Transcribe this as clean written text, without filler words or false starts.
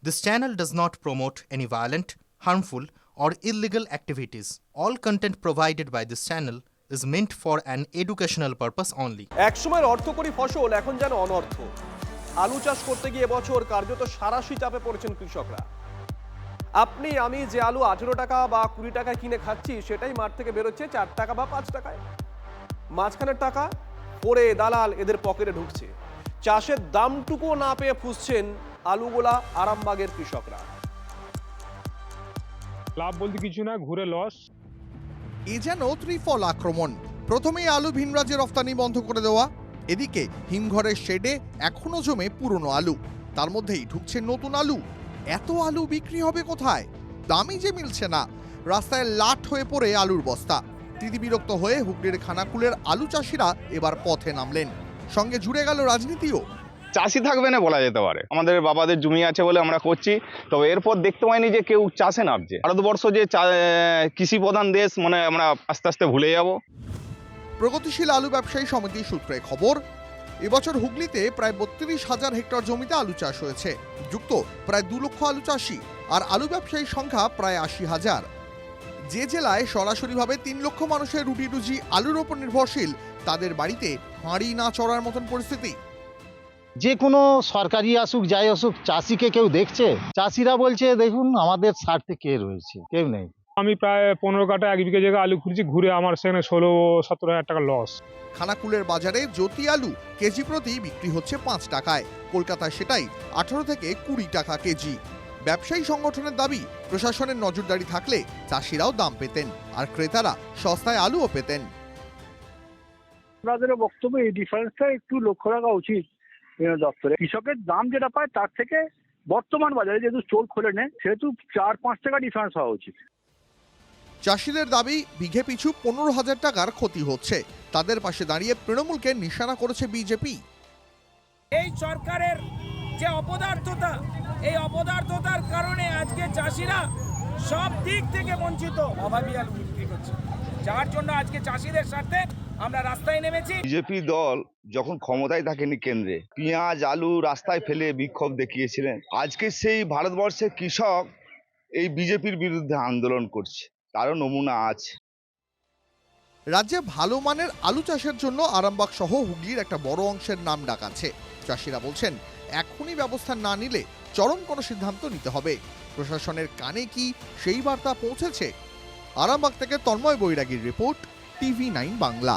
This channel does not promote any violent, harmful, or illegal activities. All content provided by this channel is meant for an educational purpose only. একসময়ের অর্থকরী ফসল এখন যেন অনর্থ। আলু চাষ করতে গিয়ে বছর কার্যত সারাশি চাপে পড়েছেন কৃষকরা। আপনি আমি যে আলু 18 টাকা বা 20 টাকায় কিনে খাচ্ছি সেটাই মাঠ থেকে বেরোচ্ছে 4 টাকা বা 5 টাকায়। মাঝখানের টাকা পরে দালাল এদের পকেটে ঢুকছে। চাষের দামটুকুও না পেয়ে ফুসছেন আলুগোলা আরামবাগের কৃষকরা। লাভ বলতে কিছু না, ঘুরে লস। এ যেন ত্রিফল আক্রমণ। প্রথমেই আলু ভিন রাজ্যে রফতানি বন্ধ করে দেওয়া, এদিকে হিমঘরের শেডে এখনো জমে পুরনো আলু, তার মধ্যেই ঢুকছে নতুন আলু। এত আলু বিক্রি হবে কোথায়? দামই যে মিলছে না, রাস্তায় লাট হয়ে পড়ে আলুর বস্তা। তিতিবিরক্ত হয়ে হুগলির খানাকুলের আলু চাষিরা এবার পথে নামলেন, সঙ্গে জুড়ে গেল রাজনীতিও। চাষি থাকবে না বলা যেতে পারে, আমাদের বাবাদের জমি আছে বলে আমরা করছি, তবে এরপর দেখতে পাইনি যে কেউ চাষে নামছে। ভারতবর্ষ যে কৃষি প্রধান দেশ, মানে আমরা আস্তে আস্তে ভুলে যাব। প্রগতিশীল আলু ব্যবসায়ী সমিতির সূত্রে খবর, এবছর হুগলিতে প্রায় 32,000 হেক্টর জমিতে আলু চাষ হয়েছে। যুক্ত প্রায় 2 লক্ষ আলু চাষি, আর আলু ব্যবসায়ীর সংখ্যা প্রায় 80,000। যে জেলায় সরাসরিভাবে 3 লক্ষ মানুষের রুটি রুজি আলুর ওপর নির্ভরশীল, তাদের বাড়িতে হাঁড়ি না চড়ার মতন পরিস্থিতি। যে কোনো সরকারি আসুক যাই আসুক, চাষিকে কেউ দেখছে? চাষিরা বলছে দেখুন আমাদের স্বার্থে কে রয়েছে, কেউ নেই। আমি প্রায় 15 কাটা 1 বিঘা জায়গা আলু খুঁজছি, ঘুরে আমার সেখানে 16-17 হাজার টাকা লস। খানাকুলের বাজারে জ্যোতি আলু কেজি প্রতি বিক্রি হচ্ছে 5 টাকায়, কলকাতায় সেটাই 18 থেকে 20 টাকা কেজি। ব্যবসায়ী সংগঠনের দাবি, প্রশাসনের নজরদারি থাকলে চাষিরাও দাম পেতেন, আর ক্রেতারা সস্তায় আলুও পেতেন। আমাদের বক্তব্য এই ডিফারেন্সটা একটু লক্ষ্য রাখা উচিত দপ্তরে। কৃষকের দাম যেটা পায় তার থেকে বর্তমান বাজারে যেহেতু স্টোর খোলে নেয়, সেহেতু 4-5 টাকা ডিফারেন্স হওয়া উচিত। চাষিদের দাবি, বিঘে পিছু 15,000 টাকার ক্ষতি হচ্ছে। তাদের পাশে দাঁড়িয়ে তৃণমূলকে নিশানা করেছে বিজেপি। এই সরকারের যে অপদার্থতা, এই অপদার্থতার কারণে আজকে চাষিরা সব দিক থেকে বঞ্চিত, অভাবী আলু বিক্রি করছে, যার জন্য আজকে চাষিদের সাথে আমরা রাস্তায় নেমেছি। বিজেপি দল যখন ক্ষমতায় থাকেনি কেন্দ্রে, পেঁয়াজ আলু রাস্তায় ফেলে বিক্ষোভ দেখিয়েছিলেন। আজকে সেই ভারতবর্ষের কৃষক এই বিজেপির বিরুদ্ধে আন্দোলন করছে, তারও নমুনা আছে। রাজ্যে ভালো মানের আলু চাষের জন্য আরামবাগ সহ হুগলির একটা বড় অংশের নাম ডাক আছে। চাষিরা বলছেন, এখনই ব্যবস্থা না নিলে চরম কোনো সিদ্ধান্ত নিতে হবে। প্রশাসনের কানে কি সেই বার্তা পৌঁছেছে? আরামবাগ থেকে তন্ময় বৈরাগীর রিপোর্ট, TV9 বাংলা।